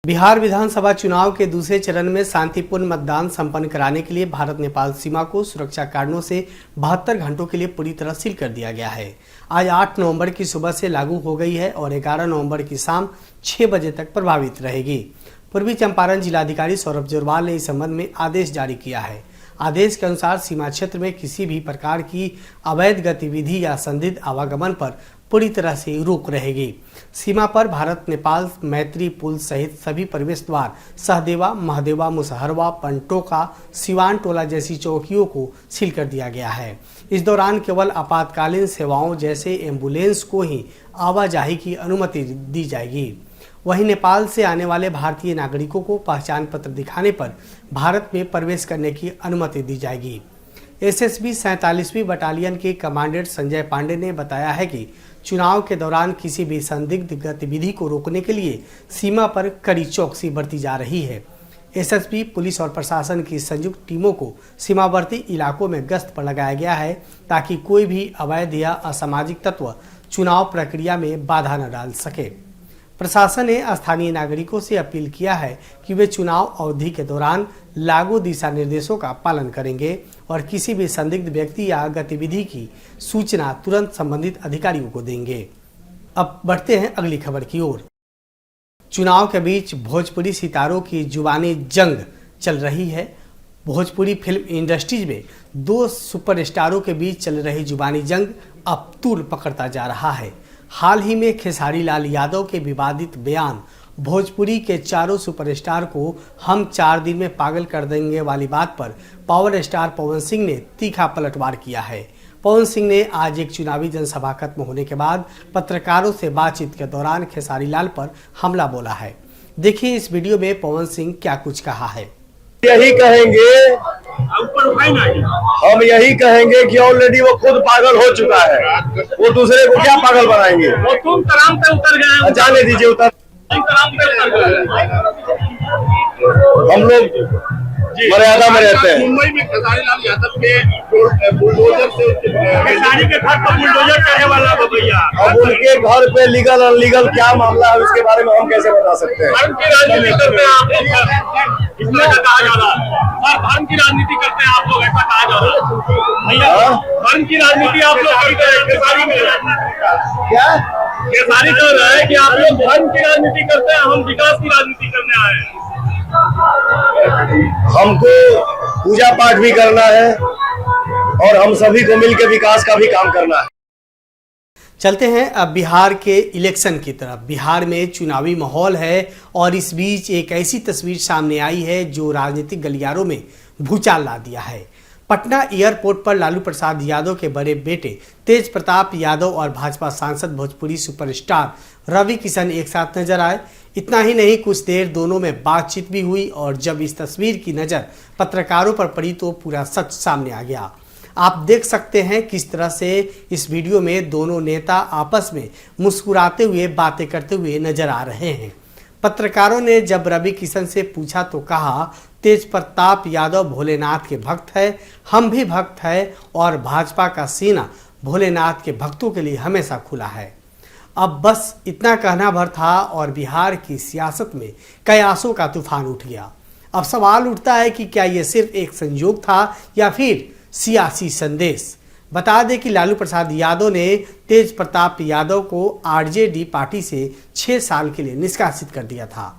बिहार विधानसभा चुनाव के दूसरे चरण में शांतिपूर्ण मतदान संपन्न कराने के लिए भारत नेपाल सीमा को सुरक्षा कारणों से 72 घंटों के लिए पूरी तरह सील कर दिया गया है। आज 8 नवंबर की सुबह से लागू हो गई है और 11 नवंबर की शाम 6 बजे तक प्रभावित रहेगी। पूर्वी चंपारण जिलाधिकारी सौरभ जोरवाल ने इस संबंध में आदेश जारी किया है। आदेश के अनुसार सीमा क्षेत्र में किसी भी प्रकार की अवैध गतिविधि या संदिग्ध आवागमन पर पूरी तरह से रोक रहेगी। सीमा पर भारत नेपाल मैत्री पुल सहित सभी प्रवेश द्वार सहदेवा, महदेवा, मुसहरवा, पंटोका, सिवान टोला जैसी चौकियों को सील कर दिया गया है। इस दौरान केवल आपातकालीन सेवाओं जैसे एम्बुलेंस को ही आवाजाही की अनुमति दी जाएगी। वहीं नेपाल से आने वाले भारतीय नागरिकों को पहचान पत्र दिखाने पर भारत में प्रवेश करने की अनुमति दी जाएगी। एसएसबी 47वीं बटालियन के कमांडेंट संजय पांडे ने बताया है कि चुनाव के दौरान किसी भी संदिग्ध गतिविधि को रोकने के लिए सीमा पर कड़ी चौकसी बरती जा रही है। एसएसबी, पुलिस और प्रशासन की संयुक्त टीमों को सीमावर्ती इलाकों में गश्त पर लगाया गया है ताकि कोई भी अवैध या असामाजिक तत्व चुनाव प्रक्रिया में बाधा न डाल सके। प्रशासन ने स्थानीय नागरिकों से अपील किया है कि वे चुनाव अवधि के दौरान लागू दिशा निर्देशों का पालन करेंगे और किसी भी संदिग्ध व्यक्ति या गतिविधि की सूचना तुरंत संबंधित अधिकारियों को देंगे। अब बढ़ते हैं अगली खबर की ओर। चुनाव के बीच भोजपुरी सितारों की जुबानी जंग चल रही है। भोजपुरी फिल्म इंडस्ट्रीज में दो सुपरस्टारों के बीच चल रही जुबानी जंग अब तूल पकड़ता जा रहा है। हाल ही में खेसारी लाल यादव के विवादित बयान भोजपुरी के चारों सुपरस्टार को हम 4 दिन में पागल कर देंगे वाली बात पर पावर स्टार पवन सिंह ने तीखा पलटवार किया है। पवन सिंह ने आज एक चुनावी जनसभा खत्म होने के बाद पत्रकारों से बातचीत के दौरान खेसारी लाल पर हमला बोला है। देखिए इस वीडियो में पवन सिंह क्या कुछ कहा है। यही कहेंगे, हम यही कहेंगे कि ऑलरेडी वो खुद पागल हो चुका है, वो दूसरे को क्या पागल बनाएंगे। वो तुम तराम पे उतर गए, जाने दीजिए, उतर। हम लोग मर्यादा में रहते हैं। मुंबई में खेसारी लाल यादव के बुलडोजर से खेसारी के घर पर बुलडोजर चढ़ने वाला हो भैया। अब उनके घर पे लीगल अनलीगल क्या मामला है उसके बारे में हम कैसे बता सकते हैं। धर्म की राजनीति करते हैं आप लोग, इसमें कहा जा रहा है। धर्म की राजनीति करते हैं आप लोग, ऐसा कहा जा रहा है भैया। धर्म की राजनीति आप लोग करते हैं खेसारी में। क्या खेसारी कह रहे हैं कि आप लोग धर्म की राजनीति करते हैं, हम विकास की राजनीति करने आए हैं। हमको पूजा पाठ भी करना है और हम सभी को मिलकर विकास का भी काम करना है। चलते हैं अब बिहार के इलेक्शन की तरफ। बिहार में चुनावी माहौल है और इस बीच एक ऐसी तस्वीर सामने आई है जो राजनीतिक गलियारों में भूचाल ला दिया है। पटना एयरपोर्ट पर लालू प्रसाद यादव के बड़े बेटे तेज प्रताप यादव और भाजपा सांसद भोजपुरी सुपरस्टार रवि किशन एक साथ नजर आए। इतना ही नहीं, कुछ देर दोनों में बातचीत भी हुई और जब इस तस्वीर की नज़र पत्रकारों पर पड़ी तो पूरा सच सामने आ गया। आप देख सकते हैं किस तरह से इस वीडियो में दोनों नेता आपस में मुस्कुराते हुए बातें करते हुए नजर आ रहे हैं। पत्रकारों ने जब रवि किशन से पूछा तो कहा, तेज प्रताप यादव भोलेनाथ के भक्त है, हम भी भक्त है और भाजपा का सीना भोलेनाथ के भक्तों के लिए हमेशा खुला है। अब बस इतना कहना भर था और बिहार की सियासत में कयासों का तूफान उठ गया। अब सवाल उठता है कि क्या ये सिर्फ एक संयोग था या फिर सियासी संदेश। बता दें कि लालू प्रसाद यादव ने तेज प्रताप यादव को आरजेडी पार्टी से 6 साल के लिए निष्कासित कर दिया था,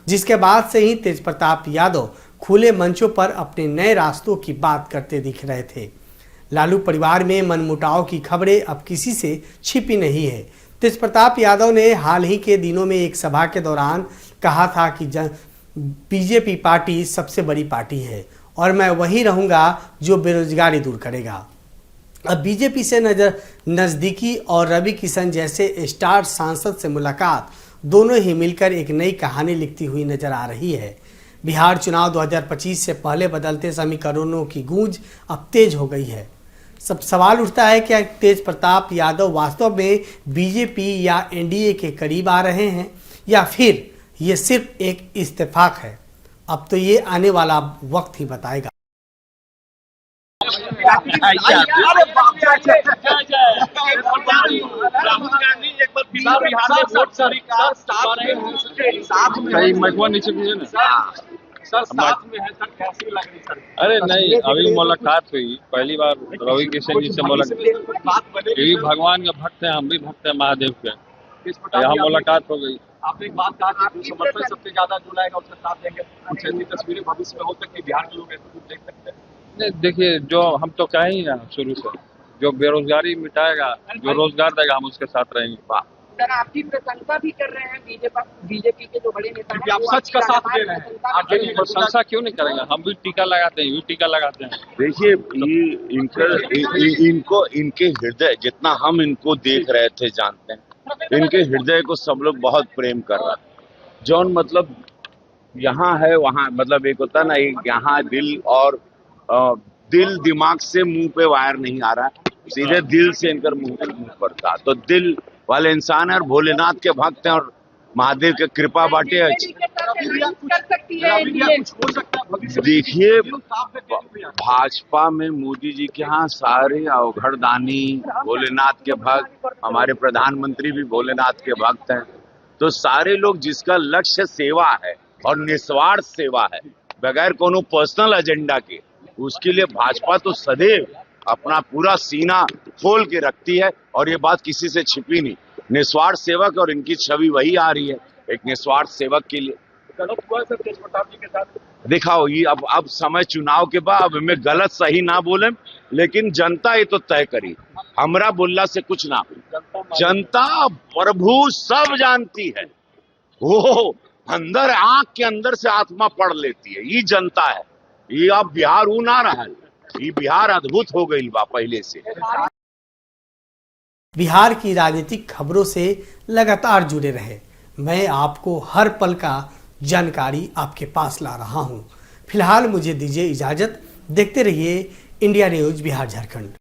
जिसके बाद से ही तेज प्रताप यादव खुले मंचों पर अपने नए रास्तों की बात करते दिख रहे थे। लालू परिवार में मनमुटाव की खबरें अब किसी से छिपी नहीं है। तेज प्रताप यादव ने हाल ही के दिनों में एक सभा के दौरान कहा था कि बीजेपी पार्टी सबसे बड़ी पार्टी है और मैं वही रहूंगा जो बेरोजगारी दूर करेगा। अब बीजेपी से नज़दीकी और रवि किशन जैसे स्टार सांसद से मुलाकात दोनों ही मिलकर एक नई कहानी लिखती हुई नजर आ रही है। बिहार चुनाव 2025 से पहले बदलते समीकरणों की गूंज अब तेज हो गई है। सब सवाल उठता है क्या तेज प्रताप यादव वास्तव में बीजेपी या एनडीए के करीब आ रहे हैं या फिर ये सिर्फ एक इत्तेफाक है। अब तो ये आने वाला वक्त ही बताएगा। राहुल गांधी एक बार बिहार में वोट कहीं मजबूर नीचे भी है ना। सर साथ में है सर, कैसी लग रही सर? अरे नहीं, अभी मुलाकात हुई पहली बार रवि किशन जी से मुलाकात। ये भी भगवान के भक्त हैं, हम भी भक्त हैं महादेव के। यहाँ मुलाकात हो गई। आपने एक बात कहा कि जो समर्थन सबसे ज्यादा जो लाएगा उसका साथ देंगे। कुछ ऐसी तस्वीरें भविष्य में हो सकती है, बिहार के लोग ऐसे कुछ देख सकते हैं। नहीं देखिए, जो हम तो कहे ही ना शुरू से, जो बेरोजगारी मिटाएगा, जो रोजगार देगा, हम उसके साथ रहेंगे। सर आपकी प्रशंसा भी कर रहे हैं बीजेपी के जो बड़े नेता हैं, आप सच का साथ दे रहे हैं। प्रशंसा क्यों नहीं करेंगे? हम भी टीका लगाते हैं, ये भी टीका लगाते हैं। देखिए, इनके हृदय, जितना हम इनको देख रहे थे, जानते हैं, इनके हृदय को सब लोग बहुत प्रेम कर रहा है। जौन मतलब यहाँ है वहाँ, मतलब एक होता ना, एक यहाँ दिल और दिल दिमाग से मुंह पे वायर नहीं आ रहा, सीधे दिल से इनकर मुंह पड़ता। तो दिल वाले इंसान है और भोलेनाथ के भक्त हैं और महादेव के कृपा बाटे। देखिए, भाजपा में मोदी जी के यहाँ सारे अवघड़दानी भोलेनाथ के भक्त, हमारे प्रधानमंत्री भी भोलेनाथ के भक्त हैं। तो सारे लोग जिसका लक्ष्य सेवा है और निस्वार्थ सेवा है, बगैर कोनो पर्सनल एजेंडा के, उसके लिए भाजपा तो सदैव अपना पूरा सीना खोल के रखती है। और ये बात किसी से छिपी नहीं, निस्वार्थ सेवक, और इनकी छवि वही आ रही है, एक निस्वार्थ सेवक के लिए। गलत हुआ सर तेज प्रताप जी के साथ? दिखाओ, ये अब समय चुनाव के बाद, अब हमें गलत सही ना बोले, लेकिन जनता ये तो तय करी, हमरा बोलना से कुछ ना। जनता प्रभु सब जानती है, वो अंदर आंख के अंदर से आत्मा पढ़ लेती है, ये जनता है। ये अब बिहार ऊ ना रहा, ये बिहार अद्भुत हो गई बा पहले से। बिहार की राजनीतिक खबरों से लगातार जुड़े रहे, मैं आपको हर पल का जानकारी आपके पास ला रहा हूं। फिलहाल मुझे दीजिए इजाजत, देखते रहिए इंडिया न्यूज बिहार झारखंड।